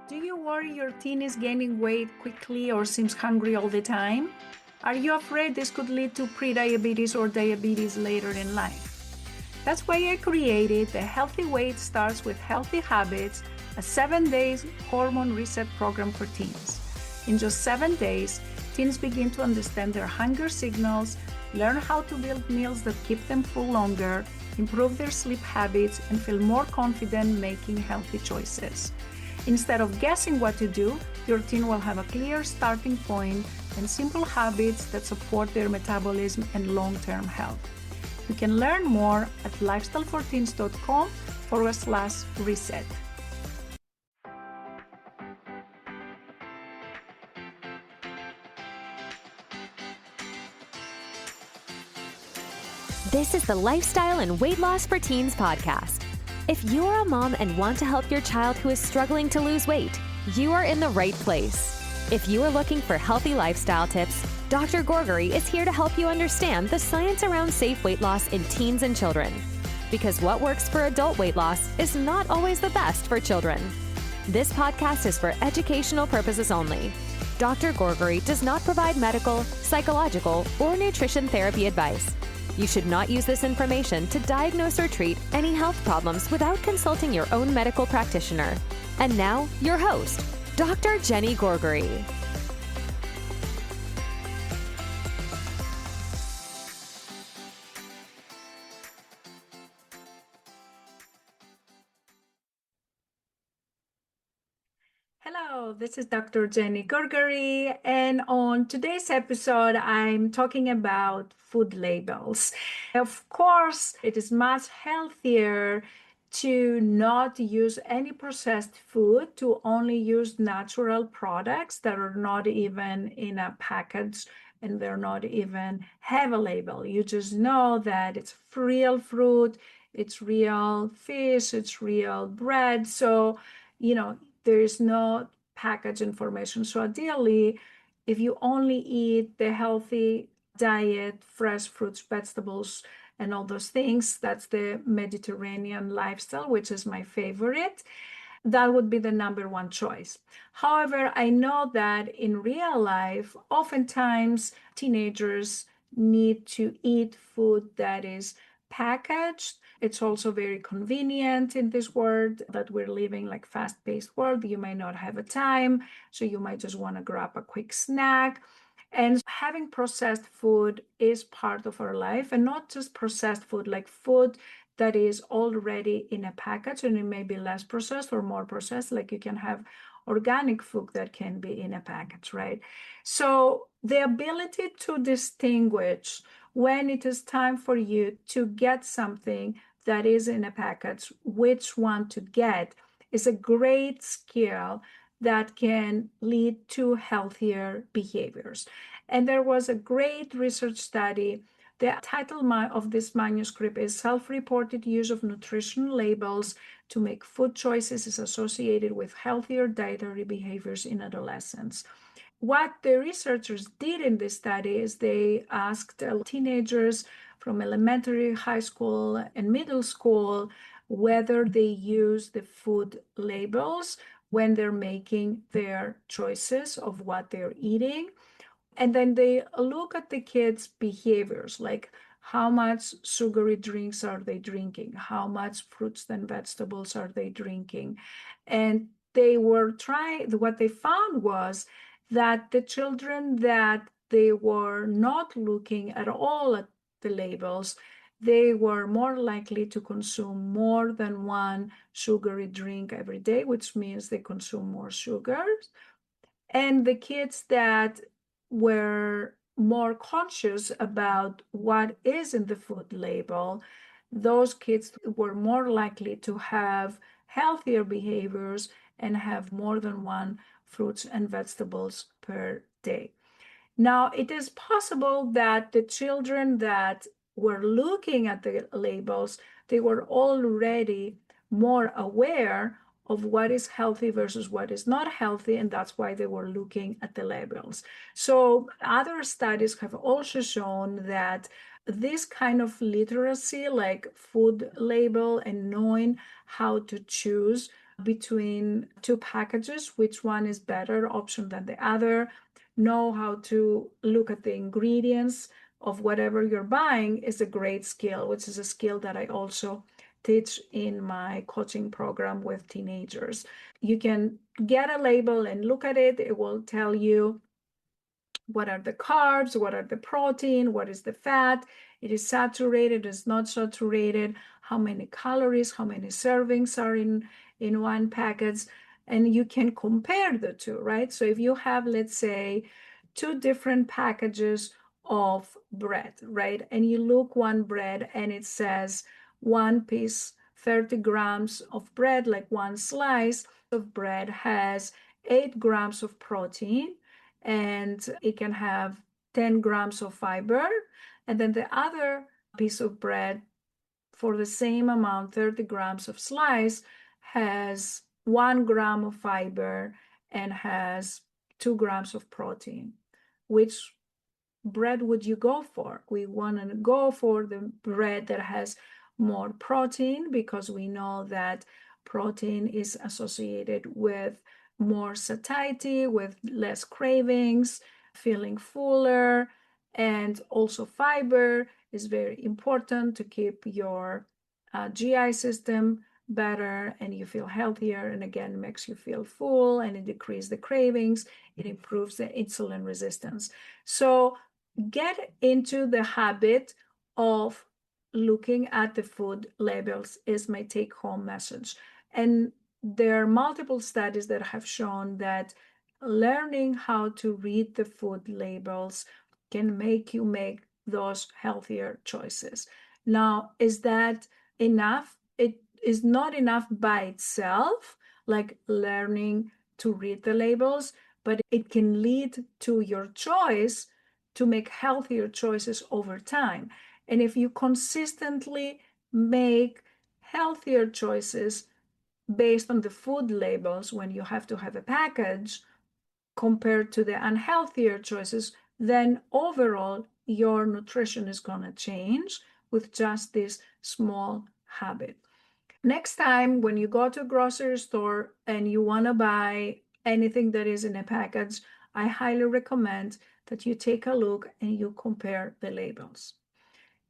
Do you worry your teen is gaining weight quickly or seems hungry all the time? Are you afraid this could lead to prediabetes or diabetes later in life? That's why I created the Healthy Weight Starts with Healthy Habits, a 7-day hormone reset program for teens. In just 7 days, teens begin to understand their hunger signals, learn how to build meals that keep them full longer, improve their sleep habits, and feel more confident making healthy choices. Instead of guessing what to do, your teen will have a clear starting point and simple habits that support their metabolism and long-term health. You can learn more at lifestyleforteens.com/reset. This is the Lifestyle and Weight Loss for Teens podcast. If you're a mom and want to help your child who is struggling to lose weight, you are in the right place. If you are looking for healthy lifestyle tips, Dr. Gourgari is here to help you understand the science around safe weight loss in teens and children. Because what works for adult weight loss is not always the best for children. This podcast is for educational purposes only. Dr. Gourgari does not provide medical, psychological, or nutrition therapy advice. You should not use this information to diagnose or treat any health problems without consulting your own medical practitioner. And now, your host, Dr. Jenny Gourgari. Hello, this is Dr. Jenny Gourgari, and on today's episode, I'm talking about food labels. Of course, it is much healthier to not use any processed food, to only use natural products that are not even in a package and they're not even have a label. You just know that it's real fruit, it's real fish, it's real bread. So, there is no package information. So ideally, if you only eat the healthy diet, fresh fruits, vegetables, and all those things, that's the Mediterranean lifestyle, which is my favorite. That would be the number one choice. However, I know that in real life, oftentimes teenagers need to eat food that is packaged. It's also very convenient in this world that we're living, like fast-paced world. You might not have a time, so you might just want to grab a quick snack. And having processed food is part of our life, and not just processed food, like food that is already in a package, and it may be less processed or more processed. Like you can have organic food that can be in a package, right? So the ability to distinguish when it is time for you to get something that is in a package, which one to get, is a great skill that can lead to healthier behaviors. And there was a great research study. The title of this manuscript is Self-Reported Use of Nutrition Labels to Make Food Choices is Associated with Healthier Dietary Behaviors in Adolescents. What the researchers did in this study is they asked teenagers from elementary, high school, and middle school whether they use the food labels when they're making their choices of what they're eating. And then they look at the kids' behaviors, like how much sugary drinks are they drinking? How much fruits and vegetables are they drinking? And what they found was that the children that they were not looking at all at the labels, they were more likely to consume more than one sugary drink every day, which means they consume more sugars. And the kids that were more conscious about what is in the food label, those kids were more likely to have healthier behaviors and have more than one fruits and vegetables per day. Now, it is possible that the children that were looking at the labels, they were already more aware of what is healthy versus what is not healthy, and that's why they were looking at the labels. So other studies have also shown that this kind of literacy, like food label and knowing how to choose between two packages, which one is better option than the other, know how to look at the ingredients of whatever you're buying is a great skill, which is a skill that I also teach in my coaching program with teenagers. You can get a label and look at it. It will tell you what are the carbs, what are the protein, what is the fat, it is saturated, it is not saturated, how many calories, how many servings are in one package, and you can compare the two, right? So if you have, let's say, two different packages of bread, right? And you look one bread and it says one piece, 30 grams of bread, like one slice of bread has 8 grams of protein, and it can have 10 grams of fiber. And then the other piece of bread for the same amount, 30 grams of slice, has 1 gram of fiber and has 2 grams of protein. Which bread would you go for? We want to go for the bread that has more protein because we know that protein is associated with more satiety, with less cravings, feeling fuller, and also fiber is very important to keep your GI system better and you feel healthier, and again makes you feel full, and it decreases the cravings, it improves the insulin resistance. So get into the habit of looking at the food labels is my take-home message. And there are multiple studies that have shown that learning how to read the food labels can make you make those healthier choices. Now, is that enough? It is not enough by itself, like learning to read the labels, but it can lead to your choice to make healthier choices over time. And if you consistently make healthier choices based on the food labels when you have to have a package compared to the unhealthier choices, then overall your nutrition is going to change with just this small habit. Next time when you go to a grocery store and you want to buy anything that is in a package, I highly recommend that you take a look and you compare the labels.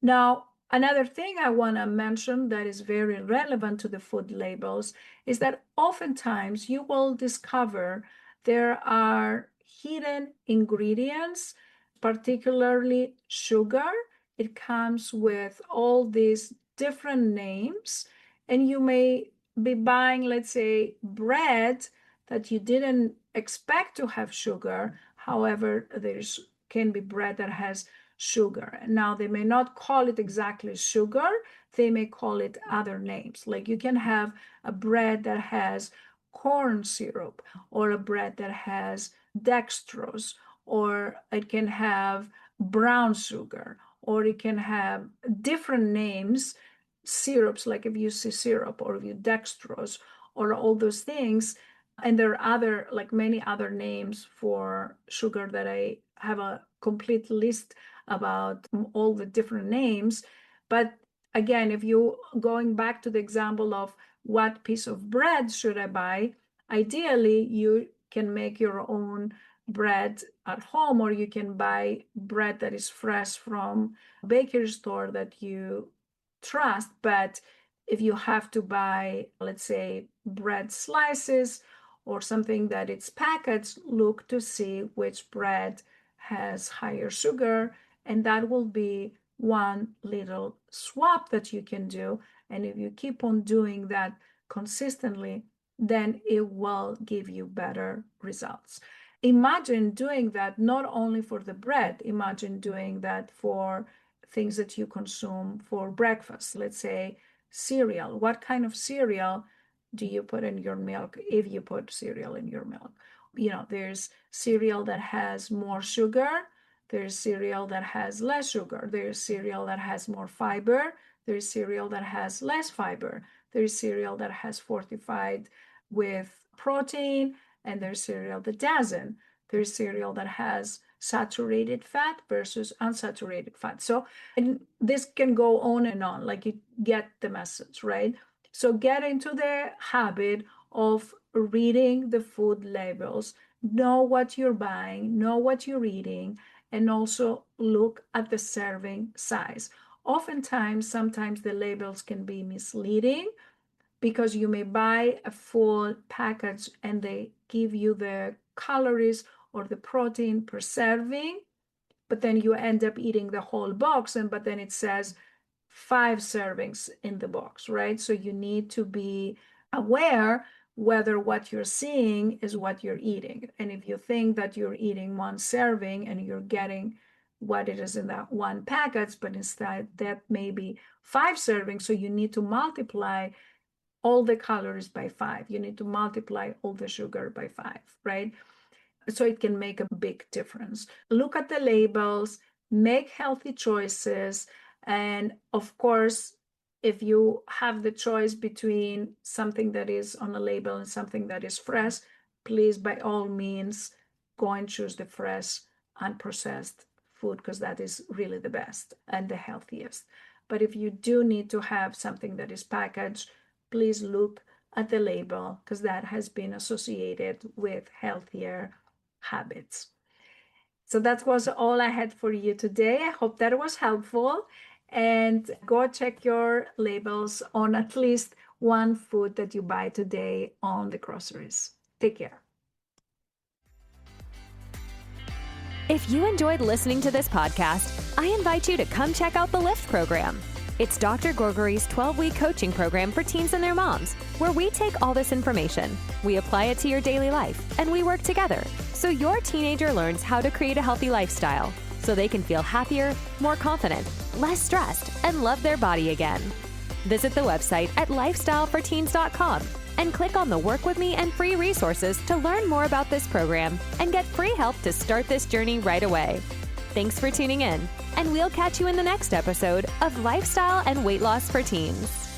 Now, another thing I want to mention that is very relevant to the food labels is that oftentimes you will discover there are hidden ingredients, particularly sugar. It comes with all these different names, and you may be buying, let's say, bread that you didn't expect to have sugar. However, there's can be bread that has sugar. Now, they may not call it exactly sugar, they may call it other names. Like you can have a bread that has corn syrup, or a bread that has dextrose, or it can have brown sugar, or it can have different names, syrups, like if you see syrup or if you dextrose, or all those things. And there are other, like many other names for sugar that I have a complete list about all the different names. But again, if you going back to the example of what piece of bread should I buy, ideally you can make your own bread at home, or you can buy bread that is fresh from a bakery store that you trust. But if you have to buy, let's say, bread slices or something that it's packaged, look to see which bread has higher sugar, and that will be one little swap that you can do. And if you keep on doing that consistently, then it will give you better results. Imagine doing that not only for the bread, imagine doing that for things that you consume for breakfast. Let's say cereal. What kind of cereal do you put in your milk if you put cereal in your milk? You know, there's cereal that has more sugar, there's cereal that has less sugar, there's cereal that has more fiber, there's cereal that has less fiber, there's cereal that has fortified with protein, and there's cereal that doesn't. There's cereal that has saturated fat versus unsaturated fat. So, and this can go on and on, like you get the message, right? So get into the habit of reading the food labels. Know what you're buying, know what you're eating, and also look at the serving size. Oftentimes, sometimes the labels can be misleading because you may buy a full package and they give you the calories or the protein per serving, but then you end up eating the whole box, but then it says 5 servings in the box, right? So you need to be aware whether what you're seeing is what you're eating. And if you think that you're eating 1 serving and you're getting what it is in that one package, but instead that may be 5 servings, so you need to multiply all the calories by 5. You need to multiply all the sugar by 5, right? So it can make a big difference. Look at the labels, make healthy choices. And of course, if you have the choice between something that is on a label and something that is fresh, please, by all means, go and choose the fresh, unprocessed food, because that is really the best and the healthiest. But if you do need to have something that is packaged, please look at the label, because that has been associated with healthier habits. So that was all I had for you today. I hope that was helpful. And go check your labels on at least one food that you buy today on the groceries. Take care. If you enjoyed listening to this podcast, I invite you to come check out the LIFT program. It's Dr. Gourgari's 12-week coaching program for teens and their moms, where we take all this information, we apply it to your daily life, and we work together so your teenager learns how to create a healthy lifestyle so they can feel happier, more confident, less stressed, and love their body again. Visit the website at lifestyleforteens.com and click on the Work With Me and free resources to learn more about this program and get free help to start this journey right away. Thanks for tuning in, and we'll catch you in the next episode of Lifestyle and Weight Loss for Teens.